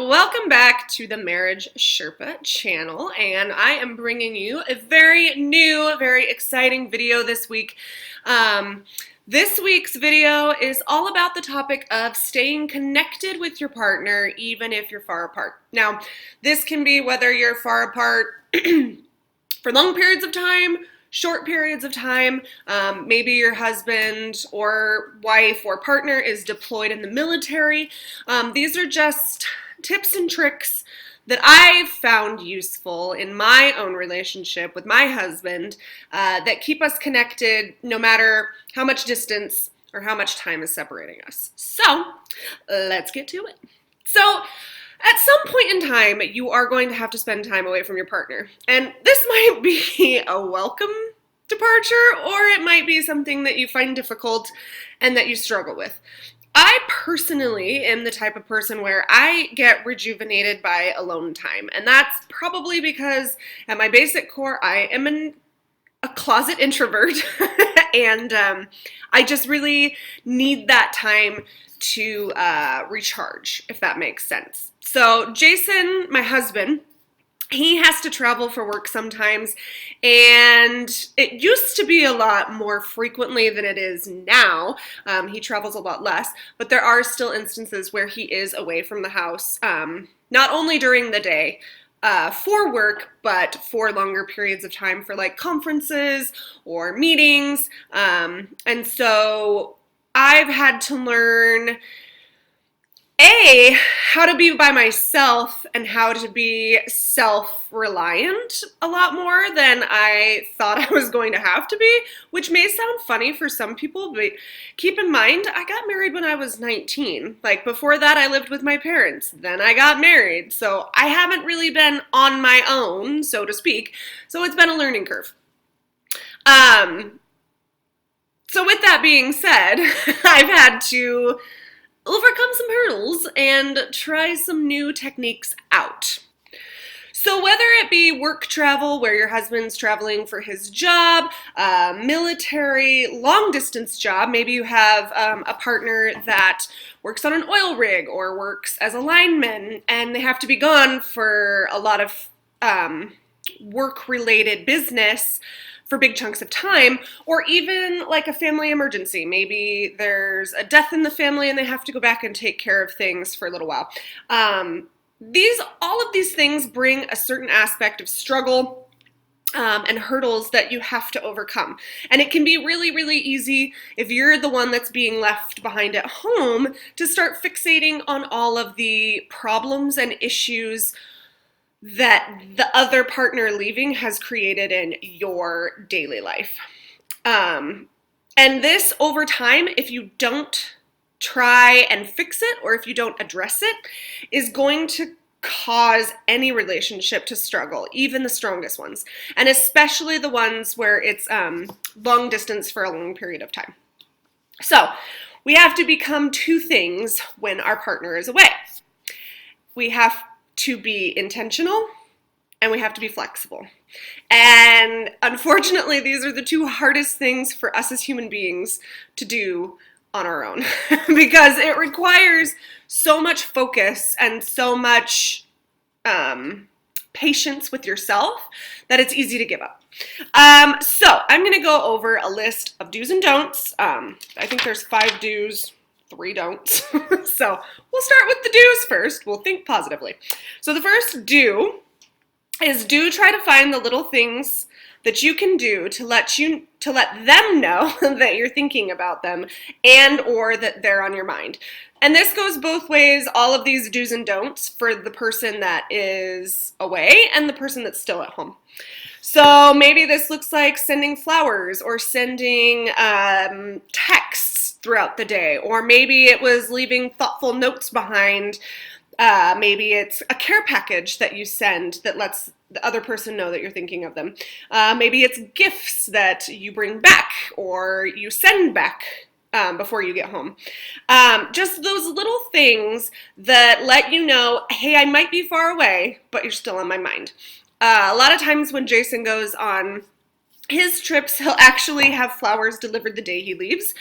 Welcome back to the Marriage Sherpa channel, and I am bringing you a very new, very exciting video this week. This week's video is all about the topic of staying connected with your partner even if you're far apart. Now, this can be whether you're far apart for long periods of time, short periods of time. Maybe your husband or wife or partner is deployed in the military. These are just tips and tricks that I've found useful in my own relationship with my husband that keep us connected no matter how much distance or how much time is separating us. So let's get to it. So at some point in time, you are going to have to spend time away from your partner. And this might be a welcome departure, or it might be something that you find difficult and that you struggle with. I personally am the type of person where I get rejuvenated by alone time. And that's probably because at my basic core, I am a closet introvert. And I just really need that time to recharge, if that makes sense. So Jason, my husband, he has to travel for work sometimes, and it used to be a lot more frequently than it is now. He travels a lot less, but there are still instances where he is away from the house, not only during the day for work, but for longer periods of time for like conferences or meetings. And so I've had to learn how to be by myself and how to be self-reliant a lot more than I thought I was going to have to be, which may sound funny for some people, but keep in mind, I got married when I was 19. Like before that, I lived with my parents. Then I got married. So I haven't really been on my own, so to speak. So it's been a learning curve. So with that being said, I've had to overcome some hurdles and try some new techniques out. So whether it be work travel, where your husband's traveling for his job, military, long distance job, maybe you have a partner that works on an oil rig or works as a lineman and they have to be gone for a lot of work-related business for big chunks of time, or even like a family emergency. Maybe there's a death in the family and they have to go back and take care of things for a little while. All of these things bring a certain aspect of struggle and hurdles that you have to overcome. And it can be really, really easy if you're the one that's being left behind at home to start fixating on all of the problems and issues that the other partner leaving has created in your daily life. And this over time, if you don't try and fix it, or if you don't address it, is going to cause any relationship to struggle, even the strongest ones, and especially the ones where it's long distance for a long period of time. So we have to become two things when our partner is away. We have to be intentional, and we have to be flexible. And unfortunately, these are the two hardest things for us as human beings to do on our own because it requires so much focus and so much patience with yourself that it's easy to give up. So I'm going to go over a list of do's and don'ts. I think there's 5 do's, 3 don'ts. So we'll start with the do's first. We'll think positively. So the first do is try to find the little things that you can do to let them know that you're thinking about them and or that they're on your mind. And this goes both ways, all of these do's and don'ts for the person that is away and the person that's still at home. So maybe this looks like sending flowers or sending texts throughout the day, or maybe it was leaving thoughtful notes behind. Maybe it's a care package that you send that lets the other person know that you're thinking of them. Maybe it's gifts that you bring back or you send back before you get home. Just those little things that let you know, hey, I might be far away, but you're still on my mind. A lot of times when Jason goes on his trips, he'll actually have flowers delivered the day he leaves,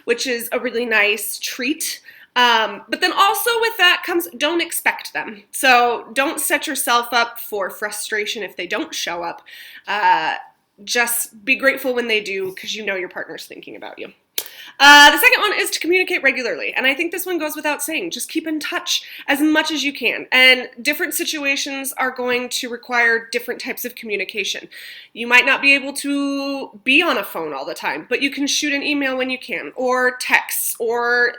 which is a really nice treat. But then also with that comes don't expect them. So don't set yourself up for frustration if they don't show up. Just be grateful when they do because you know your partner's thinking about you. The second one is to communicate regularly. And I think this one goes without saying. Just keep in touch as much as you can. And different situations are going to require different types of communication. You might not be able to be on a phone all the time, but you can shoot an email when you can, or text, or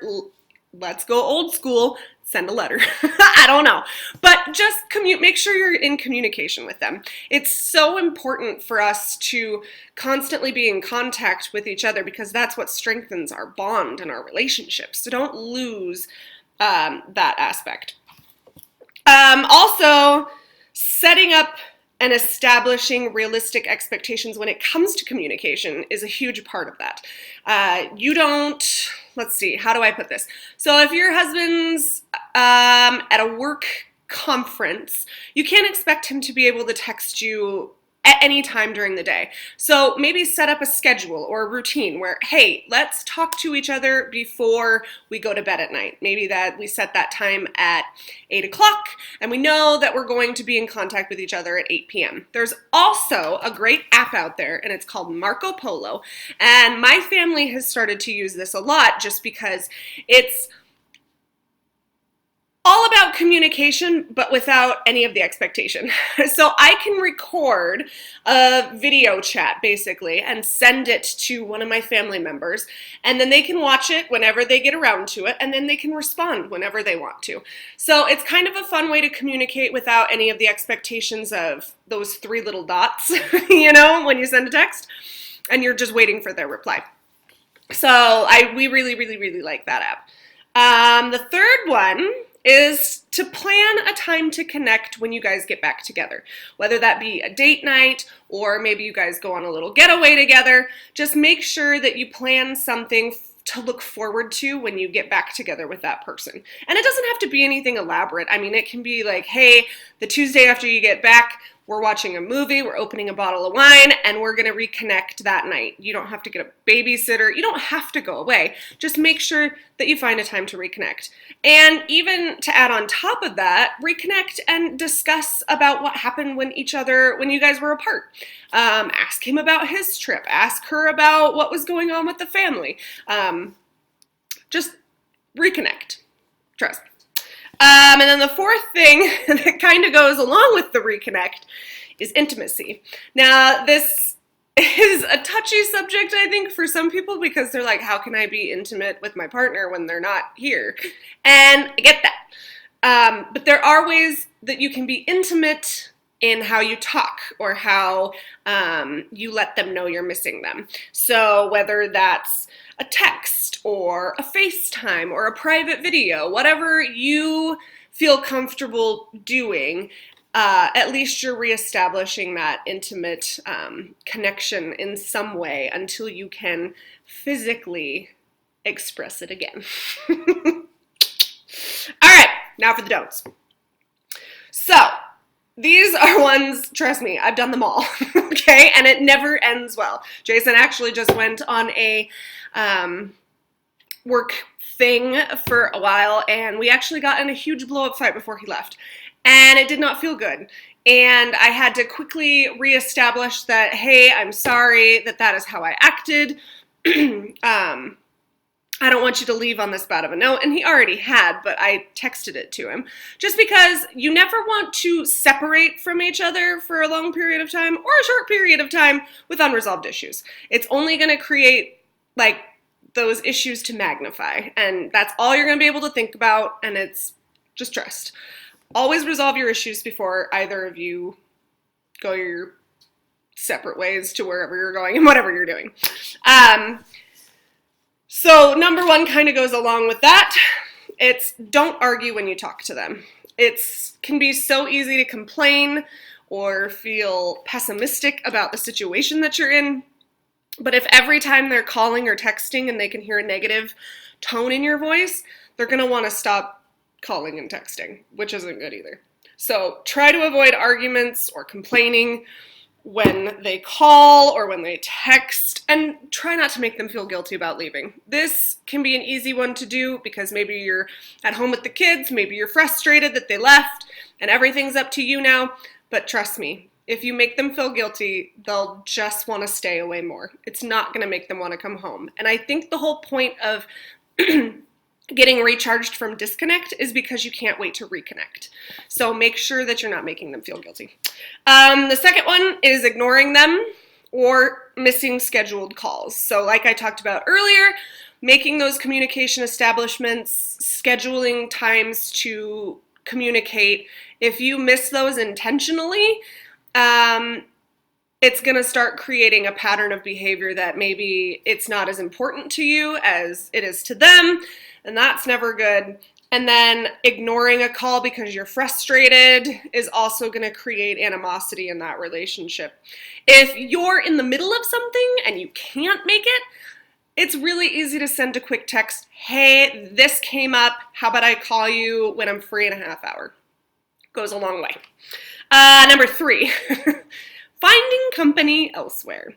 let's go old school, send a letter. I don't know. But just make sure you're in communication with them. It's so important for us to constantly be in contact with each other because that's what strengthens our bond and our relationships. So don't lose that aspect. Also, setting up and establishing realistic expectations when it comes to communication is a huge part of that. Let's see, how do I put this? So if your husband's at a work conference, you can't expect him to be able to text you at any time during the day. So maybe set up a schedule or a routine where, hey, let's talk to each other before we go to bed at night. Maybe that we set that time at 8 o'clock and we know that we're going to be in contact with each other at 8 p.m. There's also a great app out there and it's called Marco Polo. And my family has started to use this a lot just because it's all about communication, but without any of the expectation. So I can record a video chat, basically, and send it to one of my family members, and then they can watch it whenever they get around to it, and then they can respond whenever they want to. So it's kind of a fun way to communicate without any of the expectations of those 3 little dots, you know, when you send a text, and you're just waiting for their reply. So we really, really, really like that app. The third one is to plan a time to connect when you guys get back together. Whether that be a date night or maybe you guys go on a little getaway together, just make sure that you plan something to look forward to when you get back together with that person. And it doesn't have to be anything elaborate. I mean, it can be like, hey, the Tuesday after you get back, we're watching a movie, we're opening a bottle of wine, and we're gonna reconnect that night. You don't have to get a babysitter. You don't have to go away. Just make sure that you find a time to reconnect. And even to add on top of that, reconnect and discuss about what happened when you guys were apart. Ask him about his trip. Ask her about what was going on with the family. Just reconnect. Trust me. And then the fourth thing that kind of goes along with the reconnect is intimacy. Now, this is a touchy subject, I think, for some people because they're like, how can I be intimate with my partner when they're not here? And I get that. But there are ways that you can be intimate in how you talk or how you let them know you're missing them. So whether that's a text or a FaceTime or a private video, whatever you feel comfortable doing, at least you're reestablishing that intimate connection in some way until you can physically express it again. All right, now for the don'ts. So, these are ones, trust me, I've done them all, okay? And it never ends well. Jason actually just went on a work thing for a while, and we actually got in a huge blow-up fight before he left. And it did not feel good. And I had to quickly reestablish that, hey, I'm sorry that is how I acted. I don't want you to leave on this bad of a note. And he already had, but I texted it to him. Just because you never want to separate from each other for a long period of time or a short period of time with unresolved issues. It's only going to create, like, those issues to magnify. And that's all you're going to be able to think about, and it's just trust. Always resolve your issues before either of you go your separate ways to wherever you're going and whatever you're doing. So number one kind of goes along with that. It's don't argue when you talk to them. It can be so easy to complain or feel pessimistic about the situation that you're in. But if every time they're calling or texting and they can hear a negative tone in your voice, they're going to want to stop calling and texting, which isn't good either. So try to avoid arguments or complaining. when they call or when they text, and try not to make them feel guilty about leaving. This can be an easy one to do because maybe you're at home with the kids, maybe you're frustrated that they left and everything's up to you now, but trust me, if you make them feel guilty, they'll just want to stay away more. It's not going to make them want to come home. And I think the whole point of getting recharged from disconnect is because you can't wait to reconnect. So make sure that you're not making them feel guilty. The second one is ignoring them or missing scheduled calls. So like I talked about earlier, making those communication establishments, scheduling times to communicate. If you miss those intentionally, it's going to start creating a pattern of behavior that maybe it's not as important to you as it is to them, and that's never good. And then ignoring a call because you're frustrated is also going to create animosity in that relationship. If you're in the middle of something and you can't make it, it's really easy to send a quick text, hey, this came up, how about I call you when I'm free in a half hour? Goes a long way. Number 3, finding company elsewhere.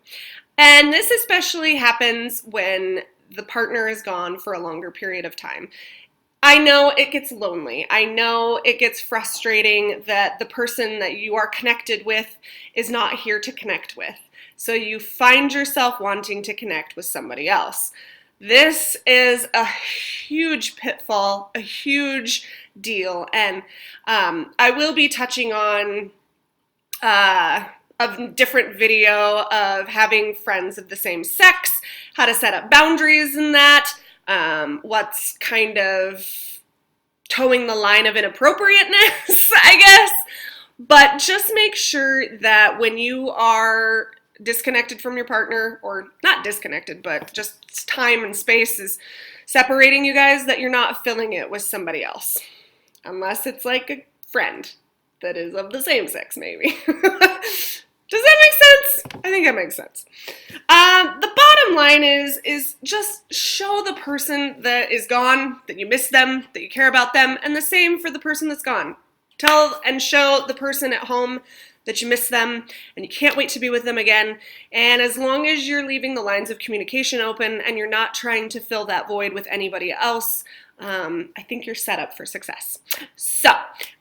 And this especially happens when the partner is gone for a longer period of time. I know it gets lonely. I know it gets frustrating that the person that you are connected with is not here to connect with. So you find yourself wanting to connect with somebody else. This is a huge pitfall, a huge deal. And I will be touching on a different video of having friends of the same sex, how to set up boundaries in that, what's kind of towing the line of inappropriateness, I guess. But just make sure that when you are disconnected from your partner, or not disconnected, but just time and space is separating you guys, that you're not filling it with somebody else. Unless it's like a friend that is of the same sex, maybe. Does that make sense? I think that makes sense. The bottom line is just show the person that is gone that you miss them, that you care about them, and the same for the person that's gone. Tell and show the person at home that you miss them and you can't wait to be with them again. And as long as you're leaving the lines of communication open and you're not trying to fill that void with anybody else, I think you're set up for success. So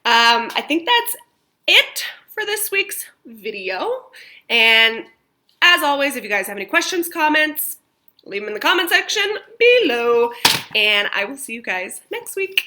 I think that's it for this week's video. And as always, if you guys have any questions, comments, leave them in the comment section below. And I will see you guys next week.